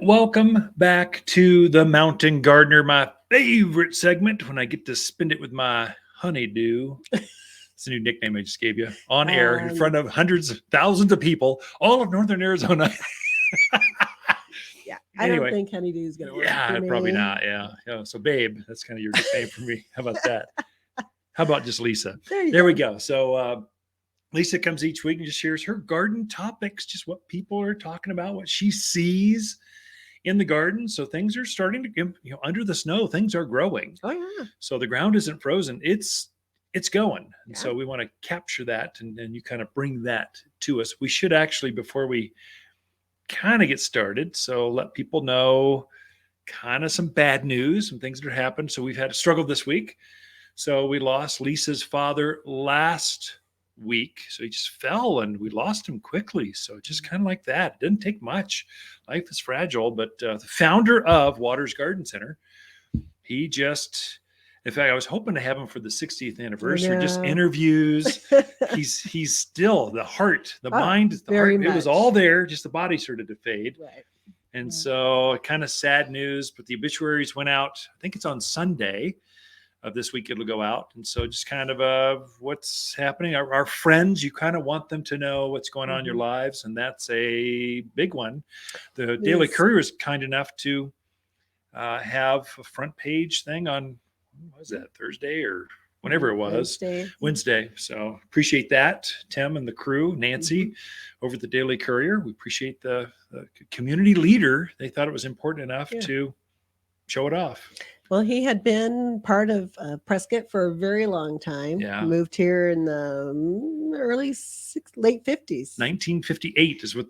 Welcome back to the Mountain Gardener, my favorite segment when I get to spend it with my honeydew. It's a new nickname I just gave you on air in front of hundreds of thousands of people, all of Northern Arizona. Yeah, I don't think honeydew is going to work. Yeah, for me. probably not. Yeah. So, babe, that's kind of your nickname for me. How about that? How about just Lisa? There we go. So, Lisa comes each week and just shares her garden topics, just what people are talking about, what she sees in the garden. So things are starting to, under the snow, things are growing. Oh yeah. So the ground isn't frozen. It's going. And so we want to capture that and you kind of bring that to us. We should actually, before we kind of get started, so let people know kind of some bad news, some things that happened. So we've had a struggle this week. So we lost Lisa's father last week. So he just fell and we lost him quickly. So just kind of like that. It didn't take much. Life is fragile. But the founder of Waters Garden Center, he just, in fact, I was hoping to have him for the 60th anniversary, just interviews. He's still the heart, the mind, the heart. Much. It was all there, just the body started to fade. Right. And so kind of sad news, but the obituaries went out. I think it's on Sunday of this week it'll go out. And so just kind of what's happening. Our friends, you kind of want them to know what's going on in your lives. And that's a big one. The Daily Courier is kind enough to have a front page thing on, what was that, Thursday or whenever it was? Wednesday. So appreciate that. Tim and the crew, Nancy over at the Daily Courier. We appreciate the community leader. They thought it was important enough to show it off. Well, he had been part of Prescott for a very long time. Yeah. Moved here in the late 50s. 1958 is what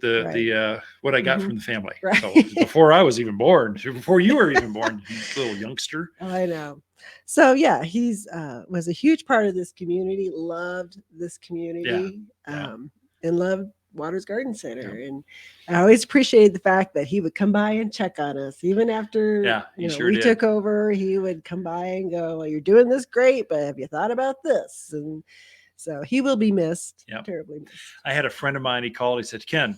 what I got from the family. Right. So before I was even born, before you were even born, little youngster. I know. So yeah, he's was a huge part of this community. Loved this community, and loved Waters Garden Center. Yeah. And I always appreciated the fact that he would come by and check on us. Even after we took over, he would come by and go, well, you're doing this great, but have you thought about this? And so he will be missed, terribly missed. I had a friend of mine, he called, he said, Ken,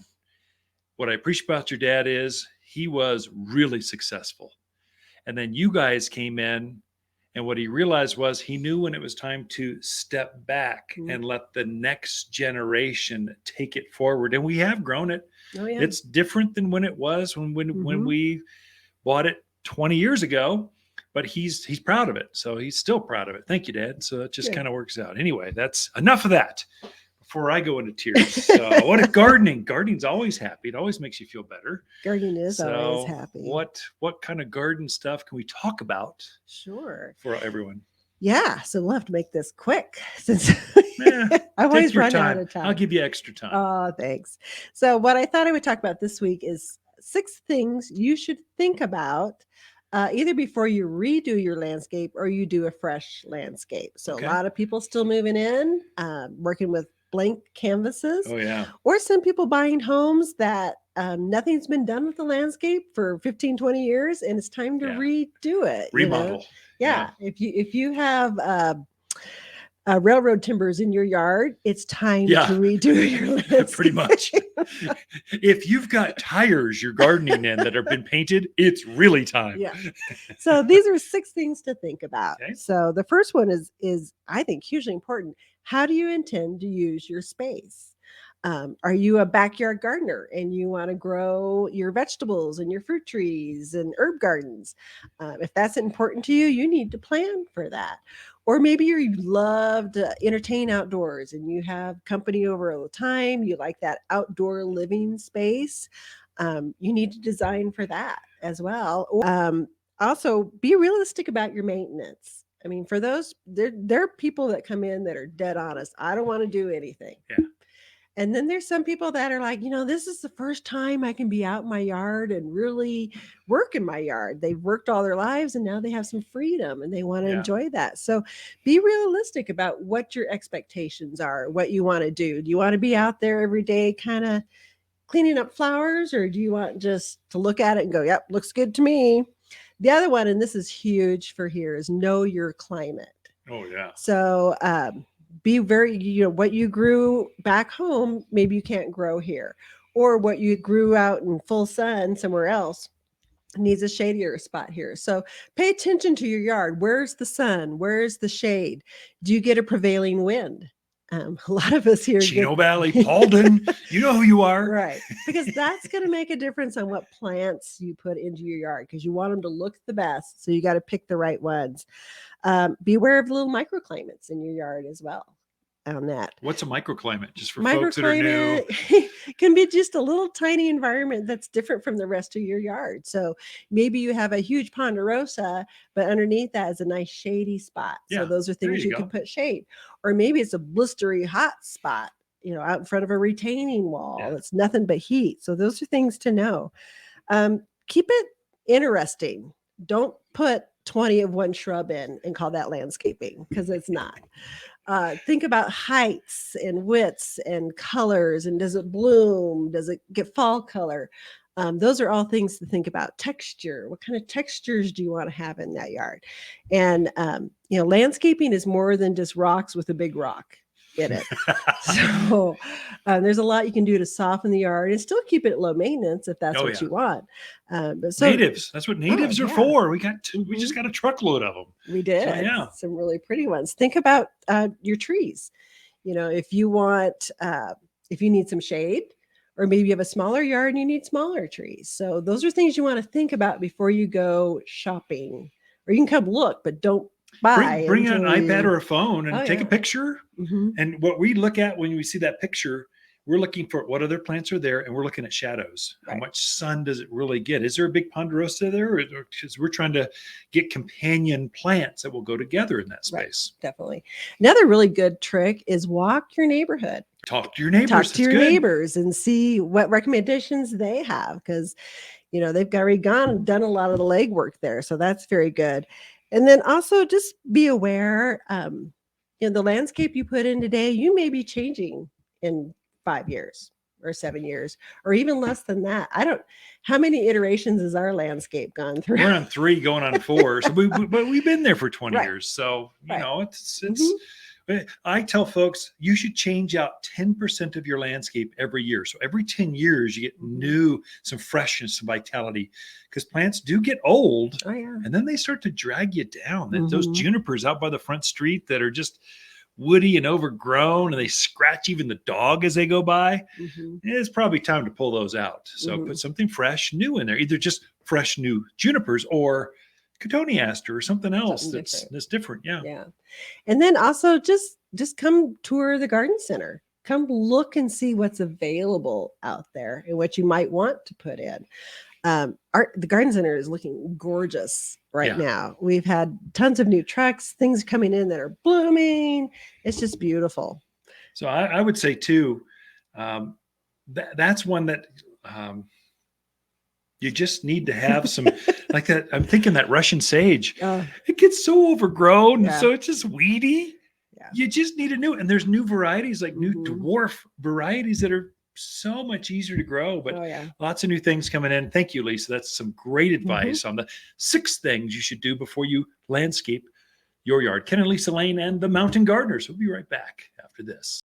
what I appreciate about your dad is he was really successful. And then you guys came in, and what he realized was he knew when it was time to step back and let the next generation take it forward. And we have grown it. Oh, yeah. It's different than when it was when we bought it 20 years ago, but he's proud of it. So he's still proud of it. Thank you, Dad. So that just kind of works out. Anyway, that's enough of that before I go into tears. What a gardening. Gardening's always happy. It always makes you feel better. Gardening is always happy. What kind of garden stuff can we talk about? Sure. For everyone. Yeah. So we'll have to make this quick since I've always run out of time. I'll give you extra time. Oh, thanks. So what I thought I would talk about this week is 6 things you should think about either before you redo your landscape or you do a fresh landscape. So a lot of people still moving in, working with blank canvases. Oh, yeah. Or some people buying homes that nothing's been done with the landscape for 15, 20 years, and it's time to redo it. Remodel. Yeah. If you have railroad timbers in your yard, it's time to redo your landscape. Pretty much. If you've got tires you're gardening in that have been painted, it's really time. Yeah. So these are 6 things to think about. Okay. So the first one is I think hugely important. How do you intend to use your space? Are you a backyard gardener and you want to grow your vegetables and your fruit trees and herb gardens? If that's important to you, you need to plan for that. Or maybe you love to entertain outdoors and you have company over all the time. You like that outdoor living space. You need to design for that as well. Also, be realistic about your maintenance. I mean, for those, there are people that come in that are dead honest. I don't want to do anything. Yeah. And then there's some people that are like, this is the first time I can be out in my yard and really work in my yard. They've worked all their lives and now they have some freedom and they want to enjoy that. So be realistic about what your expectations are, what you want to do. Do you want to be out there every day kind of cleaning up flowers, or do you want just to look at it and go, yep, looks good to me? The other one, and this is huge for here, is know your climate. Oh, yeah. So be very, what you grew back home, maybe you can't grow here. Or what you grew out in full sun somewhere else, needs a shadier spot here. So pay attention to your yard. Where's the sun? Where's the shade? Do you get a prevailing wind? A lot of us here Chino Valley, Paulden, you know who you are. Right. Because that's going to make a difference on what plants you put into your yard, because you want them to look the best. So you got to pick the right ones. Beware of little microclimates in your yard as well. On that. What's a microclimate? Just for folks that are new. Can be just a little tiny environment that's different from the rest of your yard. So maybe you have a huge ponderosa, but underneath that is a nice shady spot. So those are things you can put shade. Or maybe it's a blistery hot spot, out in front of a retaining wall. It's nothing but heat. So those are things to know. Keep it interesting. Don't put 20 of one shrub in and call that landscaping, because it's not. Think about heights and widths and colors, and does it bloom? Does it get fall color? Those are all things to think about. Texture. What kind of textures do you want to have in that yard? And, landscaping is more than just rocks with a big rock in it. So there's a lot you can do to soften the yard and still keep it low maintenance if that's what you want. But natives, that's what natives are for. We just got a truckload of them. We did. So, some really pretty ones. Think about your trees. If you want, if you need some shade, or maybe you have a smaller yard and you need smaller trees. So those are things you want to think about before you go shopping. Or you can come look, but don't buy. Bring an iPad or a phone and take a picture. And what we look at when we see that picture, we're looking for what other plants are there, and we're looking at shadows. How much sun does it really get? Is there a big ponderosa there? Because we're trying to get companion plants that will go together in that space. Right, definitely. Another really good trick is walk your neighborhood. Talk to your neighbors. Talk to your neighbors and see what recommendations they have, because they've already gone and done a lot of the legwork there. So that's very good. And then also just be aware, the landscape you put in today, you may be changing in 5 years or 7 years, or even less than that. How many iterations has our landscape gone through? We're on 3 going on 4. So but we've been there for 20 years. So, it's I tell folks, you should change out 10% of your landscape every year. So every 10 years, you get some freshness, some vitality, because plants do get old. And then they start to drag you down. Those junipers out by the front street that are just woody and overgrown, and they scratch even the dog as they go by. It's probably time to pull those out. So put something fresh, new in there, either just fresh new junipers or cotoneaster or something else that's different. Yeah. And then also just come tour the garden center. Come look and see what's available out there and what you might want to put in. The garden center is looking gorgeous right now. We've had tons of new trucks, things coming in that are blooming. It's just beautiful. So I would say too, that's one that you just need to have some like that. I'm thinking that Russian sage, it gets so overgrown. So it's just weedy. You just need and there's new varieties, like new dwarf varieties that are so much easier to grow, but lots of new things coming in. Thank you, Lisa. That's some great advice on the 6 things you should do before you landscape your yard. Ken and Lisa Lain and the Mountain Gardeners. We'll be right back after this.